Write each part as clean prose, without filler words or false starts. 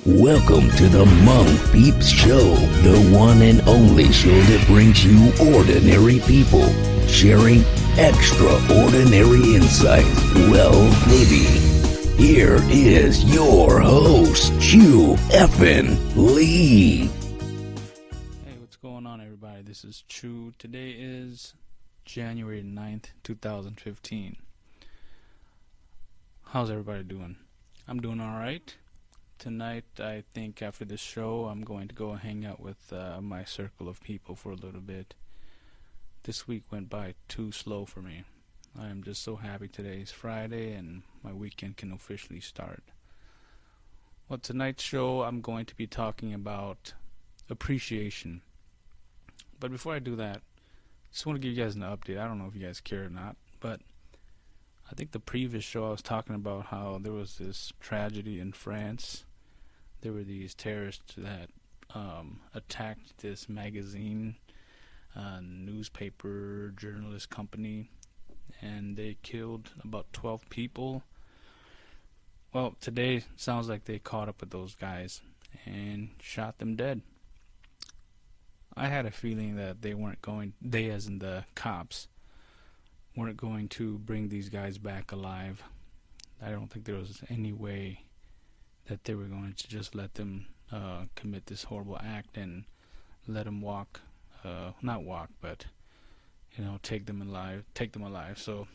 Welcome to the Hmong Peeps Show, the one and only show that brings you ordinary people sharing extraordinary insights. Well, maybe. Here is your host, Chew Effin Lee. Hey, what's going on, everybody? This is Chew. Today is January 9th, 2015. How's everybody doing? I'm doing alright. Tonight, I think after this show, I'm going to go hang out with my circle of people for a little bit. This week went by too slow for me. I am just so happy today's Friday and my weekend can officially start. Well, tonight's show, I'm going to be talking about appreciation. But before I do that, I just want to give you guys an update. I don't know if you guys care or not, but I think the previous show I was talking about how there was this tragedy in France. There were these terrorists that attacked this magazine, newspaper, journalist company, and they killed about 12 people. Well, today sounds like they caught up with those guys and shot them dead. I had a feeling that they as in the cops, weren't going to bring these guys back alive. I don't think there was any way that they were going to just let them commit this horrible act and let them not walk, but take them alive. So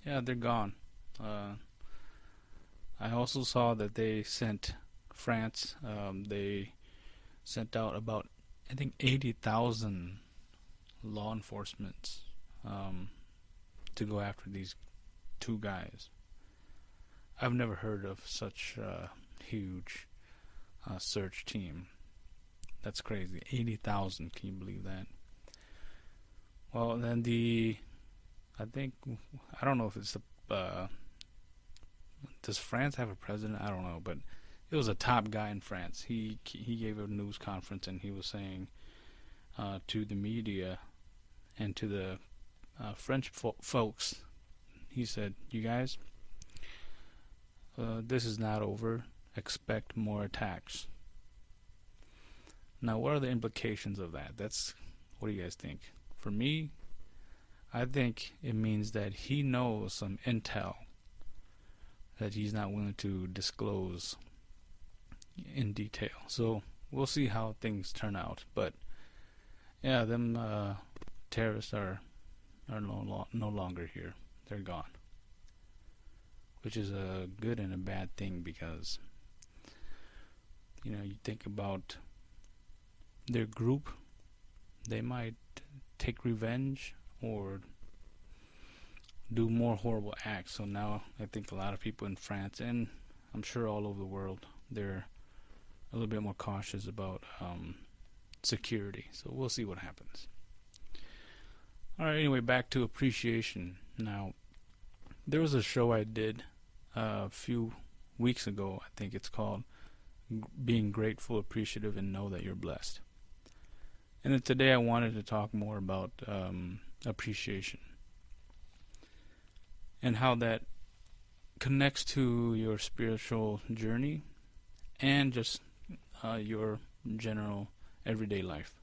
yeah, they're gone. I also saw that they sent France. They sent out about, I think, 80,000 law enforcement to go after these two guys. I've never heard of such a huge search team. That's crazy. 80,000, can you believe that? Well, then I don't know if it's does France have a president? I don't know, but it was a top guy in France. He gave a news conference and he was saying to the media and to the French folks, he said, "You guys, this is not over. Expect more attacks." Now, what are the implications of that? What do you guys think? For me, I think it means that he knows some intel that he's not willing to disclose in detail. So we'll see how things turn out. But yeah, them terrorists are no longer here. They're gone. Which is a good and a bad thing because, you think about their group, they might take revenge or do more horrible acts. So now I think a lot of people in France, and I'm sure all over the world, they're a little bit more cautious about security. So we'll see what happens. Alright, anyway, back to appreciation. Now, there was a show I did a few weeks ago. I think it's called Being Grateful, Appreciative, and Know That You're Blessed. And then today I wanted to talk more about appreciation and how that connects to your spiritual journey and just your general everyday life.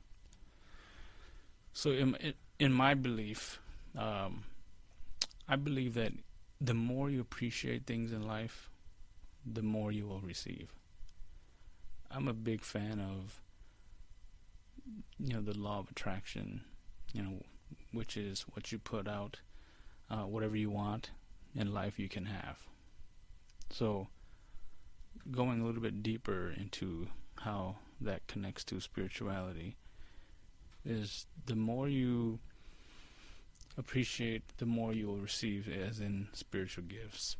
So in my belief, I believe that the more you appreciate things in life, the more you will receive. I'm a big fan of, the law of attraction, which is what you put out, whatever you want in life you can have. So going a little bit deeper into how that connects to spirituality is the more you appreciate, the more you will receive, as in spiritual gifts.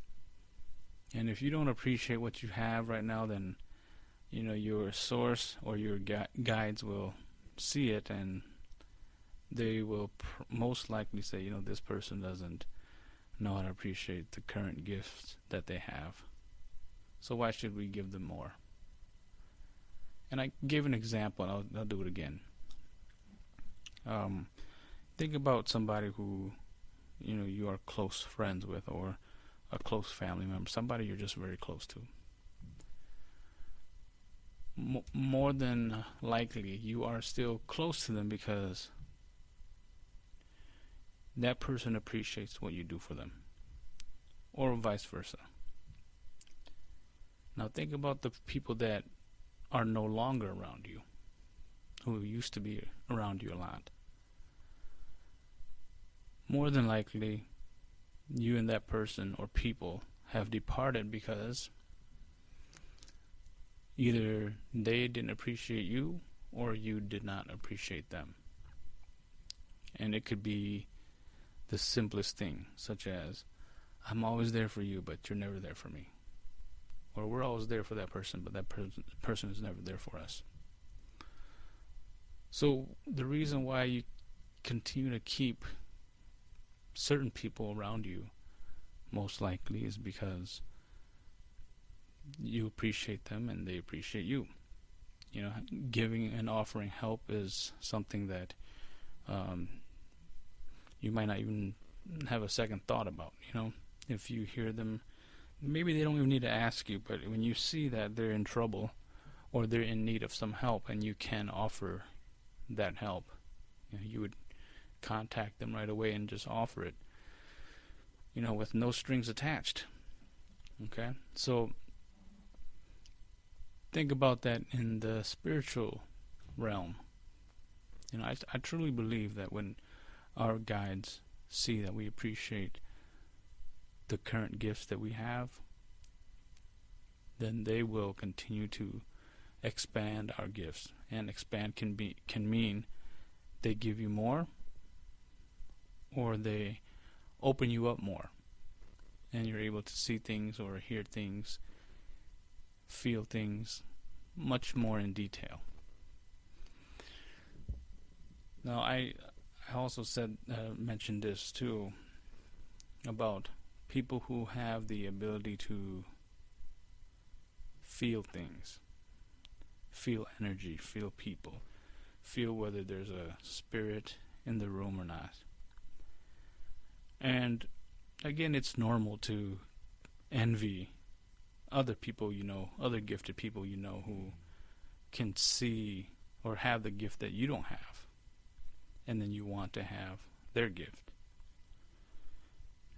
And if you don't appreciate what you have right now, then your source or your guides will see it and they will most likely say, this person doesn't know how to appreciate the current gifts that they have, so why should we give them more? And I gave an example, and I'll do it again. Think about somebody who you are close friends with, or a close family member, somebody you're just very close to. more than likely you are still close to them because that person appreciates what you do for them, or vice versa. Now think about the people that are no longer around you, who used to be around you a lot. More than likely, you and that person or people have departed because either they didn't appreciate you or you did not appreciate them. And it could be the simplest thing, such as, I'm always there for you, but you're never there for me. Or we're always there for that person, but that person is never there for us. So the reason why you continue to keep certain people around you, most likely, is because you appreciate them and they appreciate you. You know, giving and offering help is something that you might not even have a second thought about. You know, if you hear them, maybe they don't even need to ask you, but when you see that they're in trouble or they're in need of some help and you can offer that help, you know, you would contact them right away and just offer it, you know, with no strings attached. Okay? So think about that in the spiritual realm. You know, I truly believe that when our guides see that we appreciate the current gifts that we have, then they will continue to expand our gifts. And expand can mean they give you more, or they open you up more, and you're able to see things or hear things, feel things much more in detail. Now, I also mentioned this too, about people who have the ability to feel things, feel energy, feel people, feel whether there's a spirit in the room or not. And again, it's normal to envy other people you know, other gifted people you know, who can see or have the gift that you don't have, and then you want to have their gift.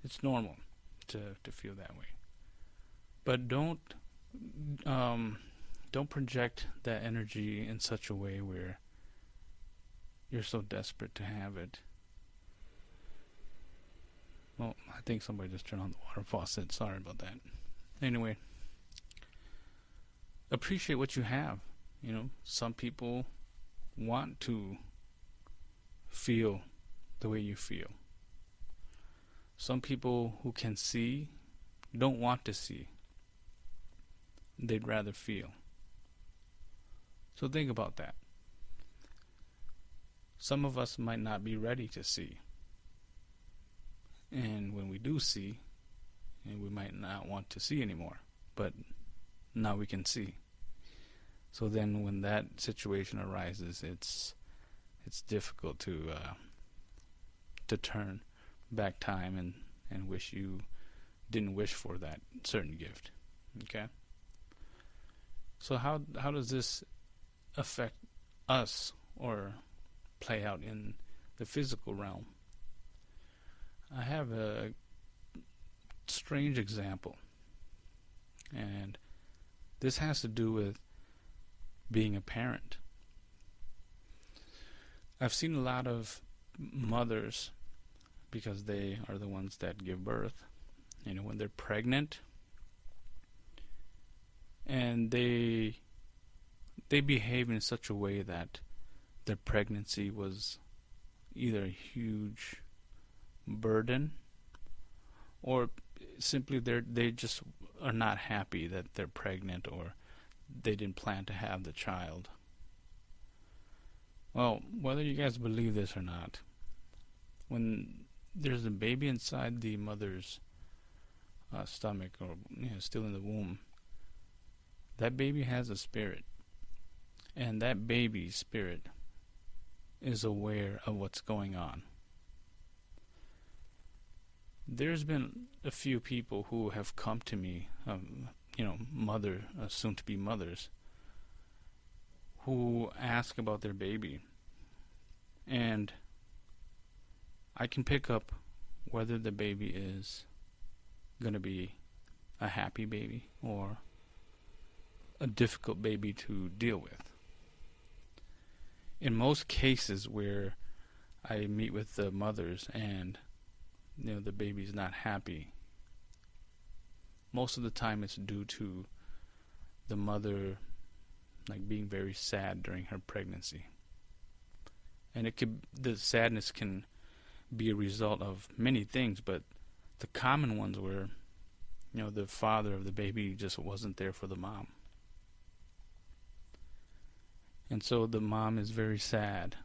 It's normal to feel that way. But don't project that energy in such a way where you're so desperate to have it. Well, I think somebody just turned on the water faucet. Sorry about that. Anyway, appreciate what you have. You know, some people want to feel the way you feel. Some people who can see don't want to see. They'd rather feel. So think about that. Some of us might not be ready to see. And when we do see, and we might not want to see anymore, but now we can see. So then when that situation arises, it's difficult to turn back time and wish you didn't wish for that certain gift. Okay? So how does this affect us or play out in the physical realm? I have a strange example, and this has to do with being a parent. I've seen a lot of mothers, because they are the ones that give birth, you know, when they're pregnant, and they behave in such a way that their pregnancy was either a huge burden, or simply they just are not happy that they're pregnant, or they didn't plan to have the child. Well, whether you guys believe this or not, when there's a baby inside the mother's stomach, or still in the womb, that baby has a spirit, and that baby's spirit is aware of what's going on. There's been a few people who have come to me, soon-to-be mothers, who ask about their baby, and I can pick up whether the baby is going to be a happy baby or a difficult baby to deal with. In most cases where I meet with the mothers and the baby's not happy, most of the time it's due to the mother being very sad during her pregnancy. And the sadness can be a result of many things, but the common ones were the father of the baby just wasn't there for the mom. And so the mom is very sad.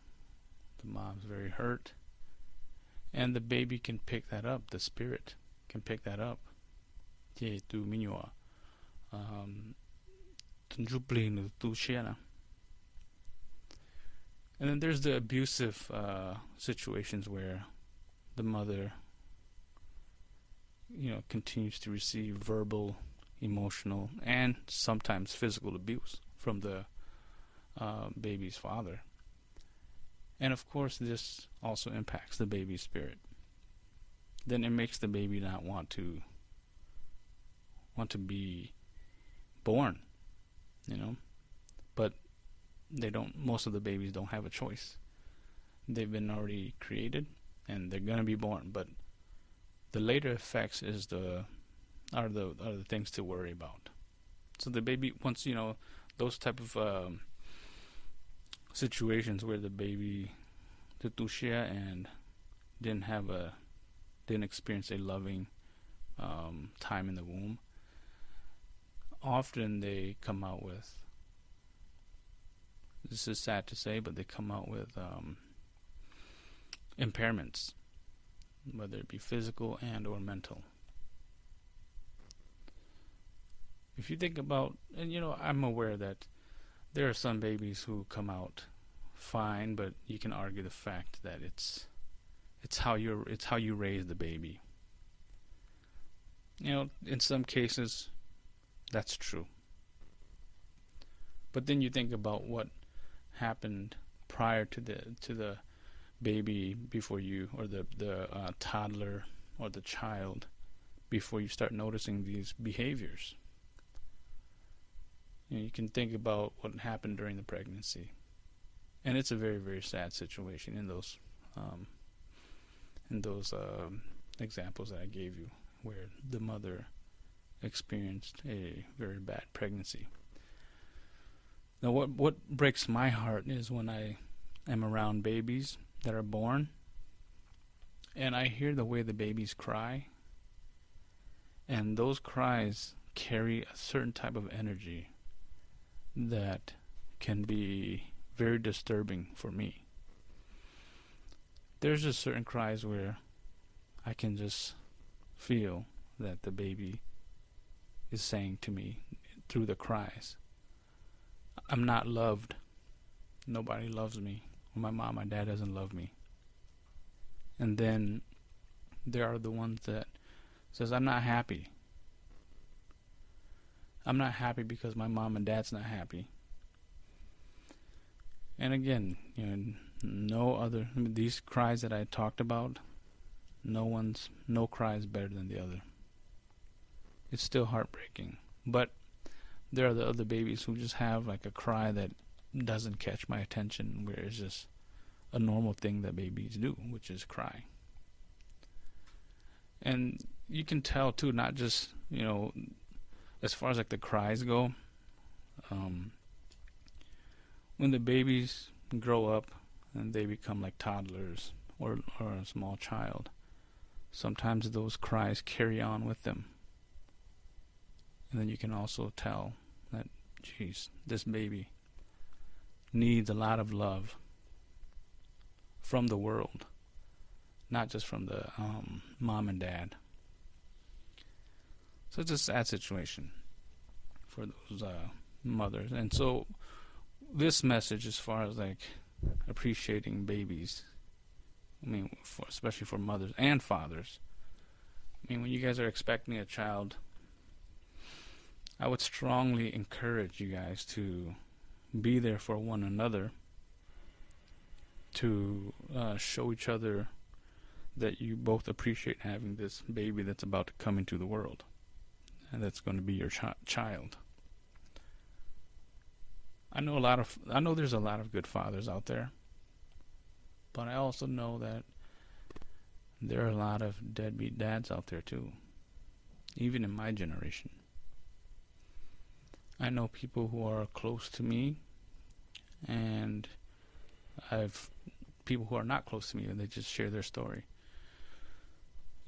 The mom's very hurt. And the baby can pick that up. The spirit can pick that up. And then there's the abusive situations where the mother continues to receive verbal, emotional, and sometimes physical abuse from the baby's father. And of course this also impacts the baby's spirit. Then it makes the baby not want to be born, but most of the babies don't have a choice. They've been already created and they're going to be born, but the later effects are the things to worry about. So the baby, once those type of situations where the baby tutushia and didn't experience a loving time in the womb, often they come out with, this is sad to say, but they come out with impairments, whether it be physical and or mental. If you think about, and I'm aware that there are some babies who come out fine, but you can argue the fact that it's how you raise the baby. In some cases that's true. But then you think about what happened prior to the baby before you, or the toddler or the child, before you start noticing these behaviors. You can think about what happened during the pregnancy, and it's a very, very sad situation in those examples that I gave you, where the mother experienced a very bad pregnancy. Now, what breaks my heart is when I am around babies that are born, and I hear the way the babies cry, and those cries carry a certain type of energy that can be very disturbing for me. There's just certain cries where I can just feel that the baby is saying to me through the cries, I'm not loved. Nobody loves me. My mom, my dad doesn't love me. And then there are the ones that says, I'm not happy. I'm not happy because my mom and dad's not happy. And again, these cries that I talked about, no cry is better than the other. It's still heartbreaking. But there are the other babies who just have like a cry that doesn't catch my attention, where it's just a normal thing that babies do, which is cry. And you can tell too, not just, as far as like the cries go, when the babies grow up and they become like toddlers or a small child, sometimes those cries carry on with them. And then you can also tell that, geez, this baby needs a lot of love from the world, not just from the mom and dad. So it's a sad situation for those mothers. And so this message, as far as like appreciating babies, especially for mothers and fathers, when you guys are expecting a child, I would strongly encourage you guys to be there for one another, to show each other that you both appreciate having this baby that's about to come into the world, and that's going to be your child. I know there's a lot of good fathers out there, but I also know that there are a lot of deadbeat dads out there too, even in my generation. I know people who are close to me, and I've people who are not close to me, and they just share their story,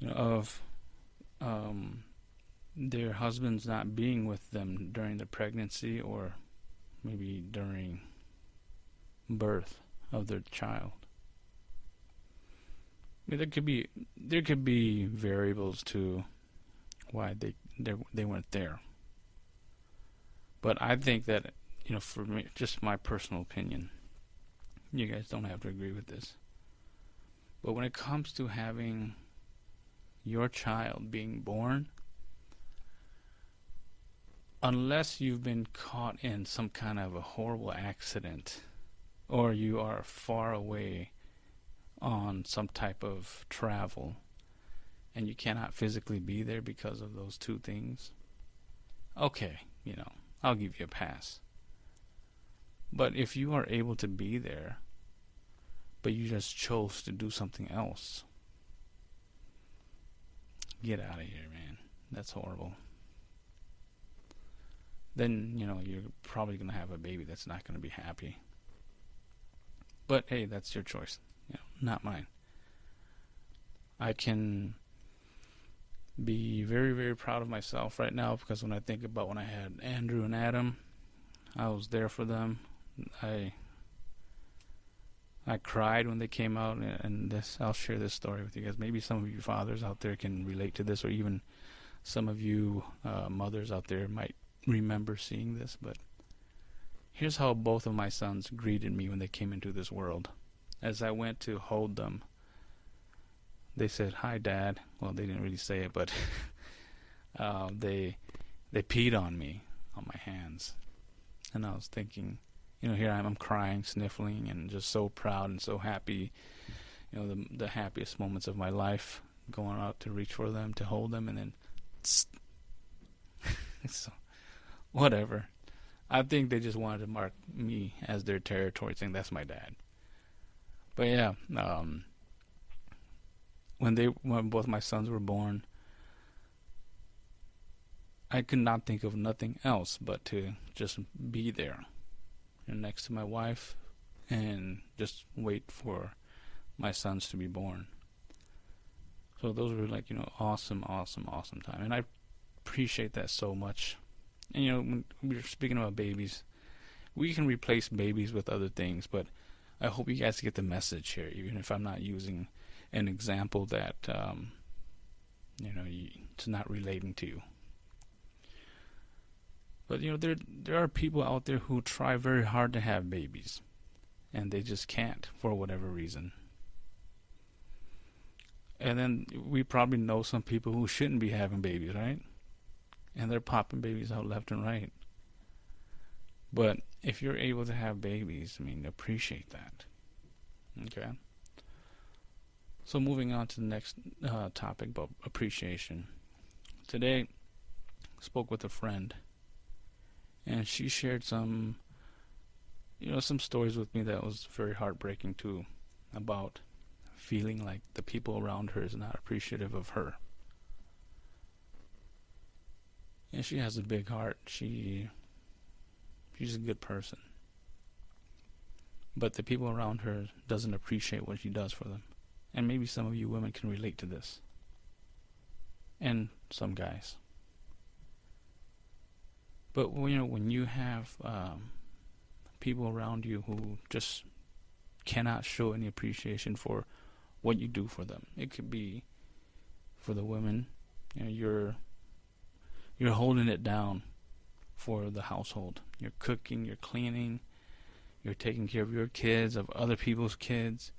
of their husbands not being with them during the pregnancy, or maybe during birth of their child. I mean, there could be variables to why they weren't there. But I think that, for me, just my personal opinion, you guys don't have to agree with this, but when it comes to having your child being born, unless you've been caught in some kind of a horrible accident, or you are far away on some type of travel and you cannot physically be there because of those two things, okay, I'll give you a pass. But if you are able to be there, but you just chose to do something else, get out of here, man. That's horrible. Then, you're probably going to have a baby that's not going to be happy. But, hey, that's your choice, not mine. I can be very, very proud of myself right now, because when I think about when I had Andrew and Adam, I was there for them. I cried when they came out, and I'll share this story with you guys. Maybe some of you fathers out there can relate to this, or even some of you mothers out there might remember seeing this. But here's how both of my sons greeted me when they came into this world. As I went to hold them, they said, "Hi, Dad." Well, they didn't really say it, but they peed on me, on my hands. And I was thinking, here I am, I'm crying, sniffling, and just so proud and so happy. The happiest moments of my life, going out to reach for them, to hold them, and then so, whatever. I think they just wanted to mark me as their territory, saying that's my dad. But yeah, when both my sons were born, I could not think of nothing else but to just be there, next to my wife, and just wait for my sons to be born. So those were awesome time, and I appreciate that so much. And when we're speaking about babies, we can replace babies with other things, but I hope you guys get the message here, even if I'm not using an example that it's not relating to you. But there are people out there who try very hard to have babies, and they just can't for whatever reason. And then we probably know some people who shouldn't be having babies, right? And they're popping babies out left and right. But if you're able to have babies, appreciate that. Okay? So moving on to the next topic about appreciation. Today, I spoke with a friend, and she shared some stories with me that was very heartbreaking too, about feeling like the people around her is not appreciative of her. And she has a big heart. She's a good person. But the people around her doesn't appreciate what she does for them. And maybe some of you women can relate to this. And some guys. But when you have people around you who just cannot show any appreciation for what you do for them, it could be for the women, you're holding it down for the household. You're cooking, you're cleaning, you're taking care of your kids, of other people's kids,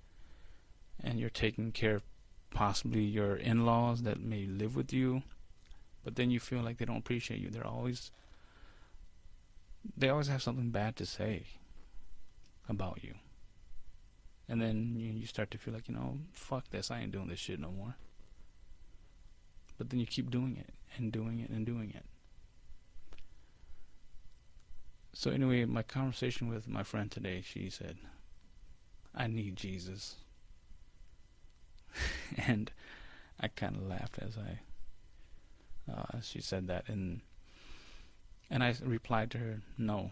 and you're taking care of possibly your in-laws that may live with you, but then you feel like they don't appreciate you. They're always they always have something bad to say about you. And then you start to feel like, fuck this, I ain't doing this shit no more. But then you keep doing it and doing it and doing it. So anyway, my conversation with my friend today, she said, I need Jesus. And I kind of laughed as she said that. And I replied to her, no,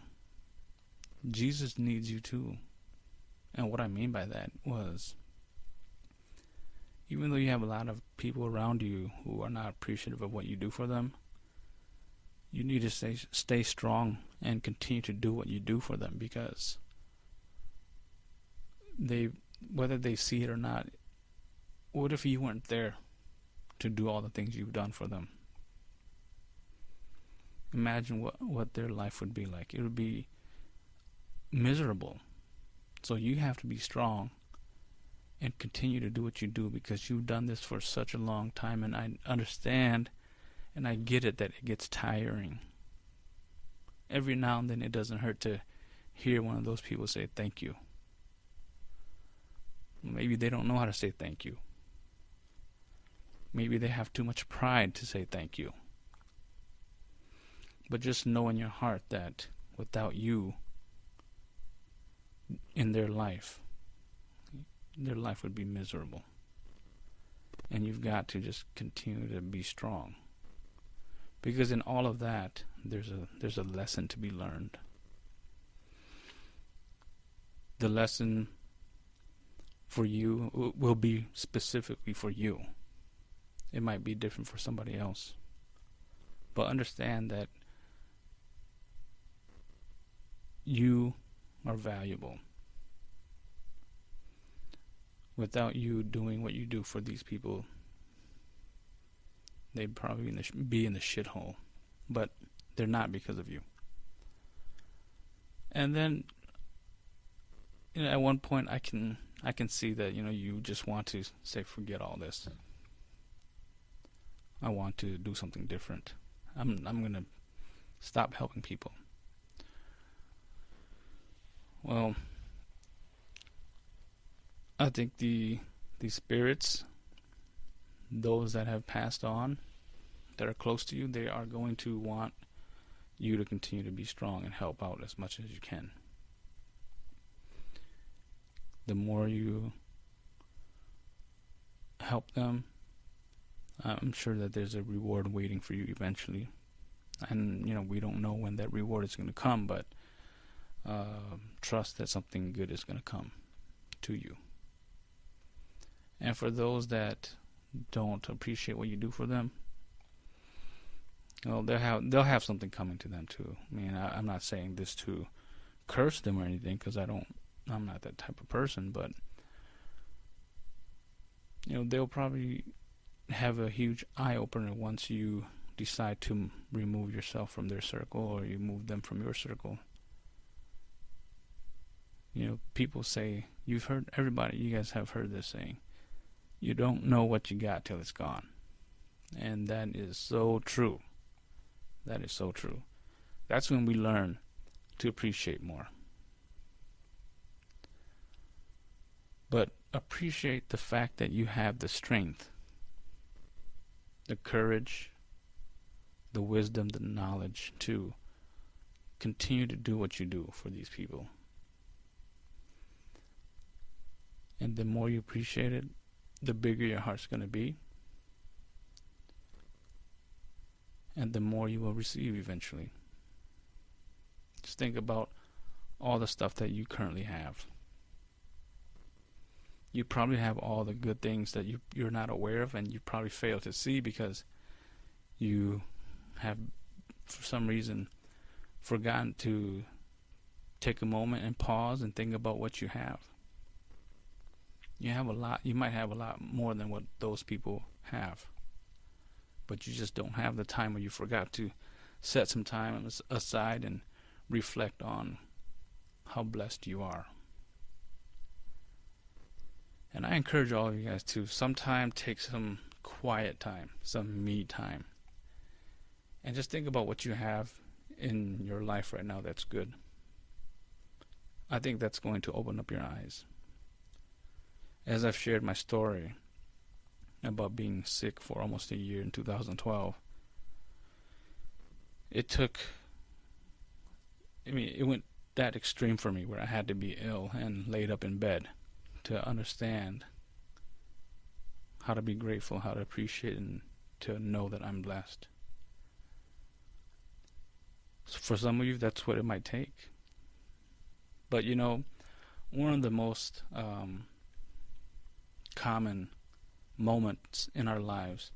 Jesus needs you too. And what I mean by that was, even though you have a lot of people around you who are not appreciative of what you do for them, you need to stay strong and continue to do what you do for them, because whether they see it or not, what if you weren't there to do all the things you've done for them? Imagine what their life would be like. It would be miserable. So you have to be strong and continue to do what you do, because you've done this for such a long time. And I understand and I get it that it gets tiring. Every now and then it doesn't hurt to hear one of those people say thank you. Maybe they don't know how to say thank you. Maybe they have too much pride to say thank you. But just know in your heart that without you in their life would be miserable. And you've got to just continue to be strong. Because in all of that, there's a lesson to be learned. The lesson for you will be specifically for you. It might be different for somebody else. But understand that you are valuable. Without you doing what you do for these people, they'd probably be in the shithole. But they're not because of you. And then, at one point, I can see that you just want to say, forget all this. I want to do something different. I'm gonna stop helping people. Well, I think the spirits, those that have passed on, that are close to you, they are going to want you to continue to be strong and help out as much as you can. The more you help them, I'm sure that there's a reward waiting for you eventually. And, we don't know when that reward is going to come, but trust that something good is going to come to you. And for those that don't appreciate what you do for them, they'll have something coming to them too. I mean, I'm not saying this to curse them or anything, because I'm not that type of person, but they'll probably have a huge eye opener once you decide to remove yourself from their circle, or you move them from your circle. People say, you guys have heard this saying, you don't know what you got till it's gone. And that is so true. That is so true. That's when we learn to appreciate more. But appreciate the fact that you have the strength, the courage, the wisdom, the knowledge to continue to do what you do for these people. And the more you appreciate it, the bigger your heart's going to be. And the more you will receive eventually. Just think about all the stuff that you currently have. You probably have all the good things that you're not aware of, and you probably fail to see because you have, for some reason, forgotten to take a moment and pause and think about what you have. You have a lot. You might have a lot more than what those people have, but you just don't have the time, or you forgot to set some time aside and reflect on how blessed you are. And I encourage all of you guys to sometime take some quiet time, some me time, and just think about what you have in your life right now that's good. I think that's going to open up your eyes. As I've shared my story about being sick for almost a year in 2012, it went that extreme for me where I had to be ill and laid up in bed to understand how to be grateful, how to appreciate, and to know that I'm blessed. So for some of you, that's what it might take. But one of the most common moments in our lives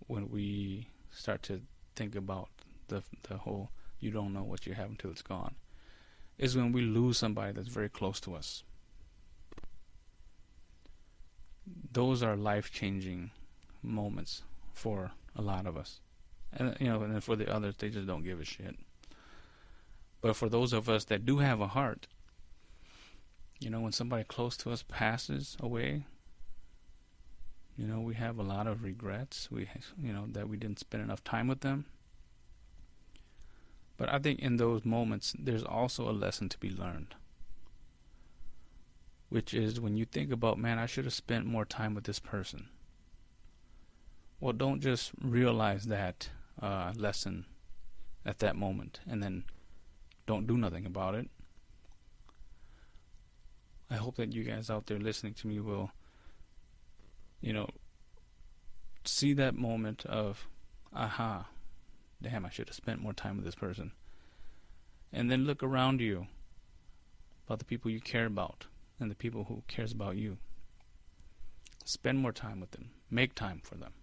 when we start to think about the whole you don't know what you have until it's gone is when we lose somebody that's very close to us. Those are life-changing moments for a lot of us. And and then for the others, they just don't give a shit. But for those of us that do have a heart, when somebody close to us passes away, we have a lot of regrets. That we didn't spend enough time with them. But I think in those moments, there's also a lesson to be learned, which is when you think about, man, I should have spent more time with this person. Well, don't just realize that lesson at that moment and then don't do nothing about it. I hope that you guys out there listening to me will, see that moment of, aha, damn, I should have spent more time with this person. And then look around you about the people you care about and the people who cares about you. Spend more time with them. Make time for them.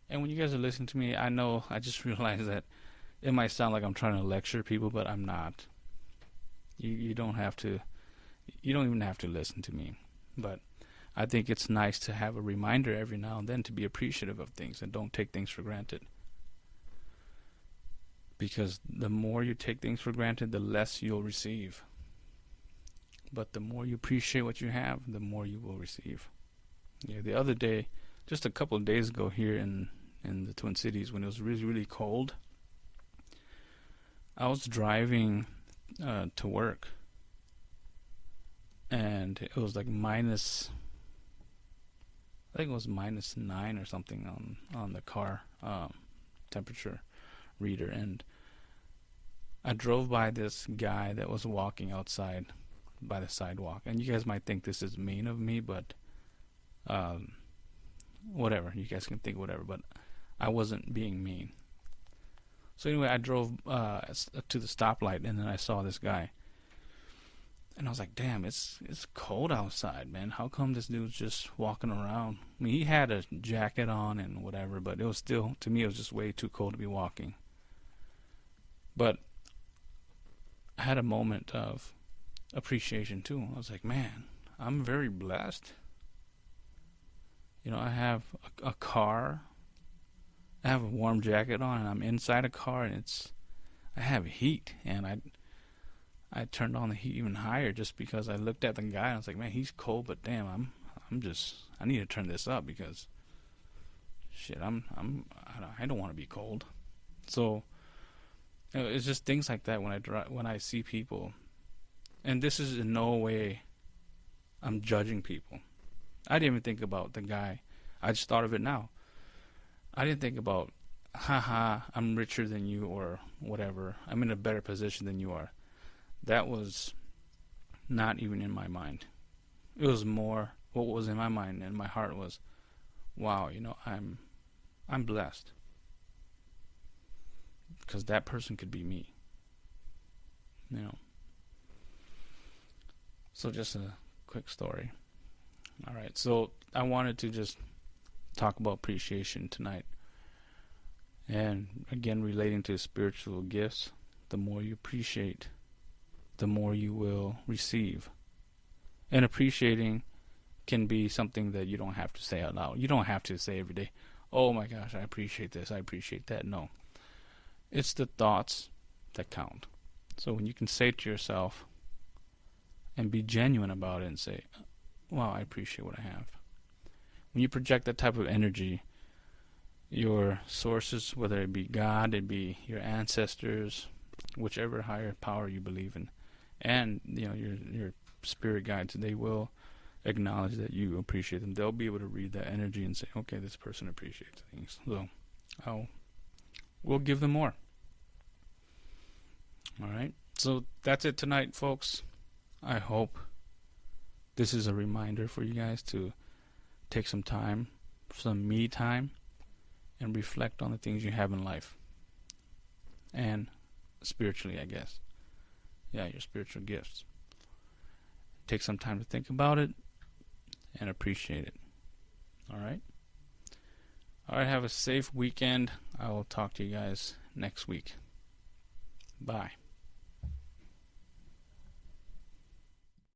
And when you guys are listening to me, I know I just realized that it might sound like I'm trying to lecture people, but I'm not. You don't have to. You don't even have to listen to me. But I think it's nice to have a reminder every now and then to be appreciative of things and don't take things for granted. Because the more you take things for granted, the less you'll receive. But the more you appreciate what you have, the more you will receive. Yeah, the other day, just a couple of days ago here in the Twin Cities, when it was really, really cold, I was driving to work. And it was like -9 or something on the car temperature reader. And I drove by this guy that was walking outside by the sidewalk. And you guys might think this is mean of me, but whatever. You guys can think whatever, but I wasn't being mean. So anyway, I drove to the stoplight, and then I saw this guy. And I was like, damn, it's cold outside, man. How come this dude's just walking around? I mean, he had a jacket on and whatever, but it was still, to me, it was just way too cold to be walking. But I had a moment of appreciation, too. I was like, man, I'm very blessed. I have a car. I have a warm jacket on, and I'm inside a car, and I have heat, and I turned on the heat even higher just because I looked at the guy and I was like, man, he's cold, but damn, I need to turn this up because shit, I don't want to be cold. So it's just things like that when I see people, and this is in no way I'm judging people. I didn't even think about the guy. I just thought of it now. I didn't think about, haha, I'm richer than you or whatever. I'm in a better position than you are. That was not even in my mind. It was more what was in my mind and my heart was, wow, I'm blessed. Because that person could be me. So just a quick story. All right, so I wanted to just talk about appreciation tonight. And again, relating to spiritual gifts, the more you appreciate, the more you will receive. And appreciating can be something that you don't have to say out loud. You don't have to say every day, oh my gosh, I appreciate this, I appreciate that. No. It's the thoughts that count. So when you can say to yourself and be genuine about it and say, wow, I appreciate what I have. When you project that type of energy, your sources, whether it be God, it be your ancestors, whichever higher power you believe in, and your spirit guides, they will acknowledge that you appreciate them. They'll be able to read that energy and say, okay, this person appreciates things, so we'll give them more. All right, so that's it tonight, folks. I hope this is a reminder for you guys to take some time, some me time, and reflect on the things you have in life. And spiritually, I guess. Yeah, your spiritual gifts. Take some time to think about it and appreciate it. All right? All right, have a safe weekend. I will talk to you guys next week. Bye.